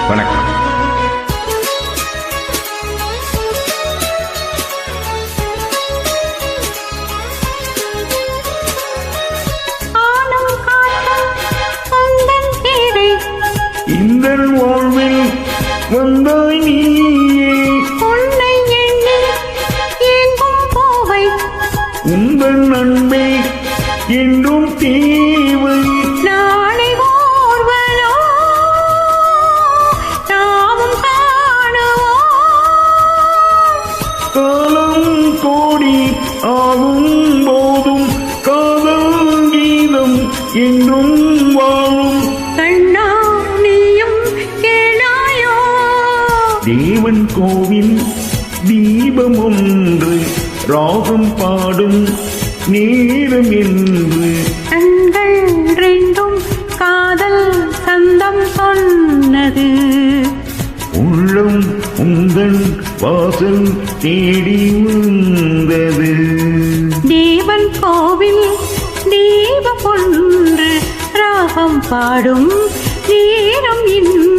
வணக்கம். இந்த வாழ்வில் வந்தாய் நீயே, உன்னை எண்ணி எங்கும் போவை, உங்கள் நன்மை என்றும் தேவை. நாளை ஓர்வலோ நாமும் காணுவோம். காலம் கோடி ஆகும் போதும் காதல் கீதம் என்றும் வாழும். கண்ணா நீயும் கேளாயோ, தேவன் கோவில் தீபம் ஒன்று ராகம் பாடும் நேரம் என்று. கண்கள் ரெண்டும் காதல் சந்தம் சொன்னது. உள்ளம் உங்கள் வாசல் தேடி வந்தது. தேவன் கோவில் தீபம் ஒன்று ராகம் பாடும் நேரம் இன்று.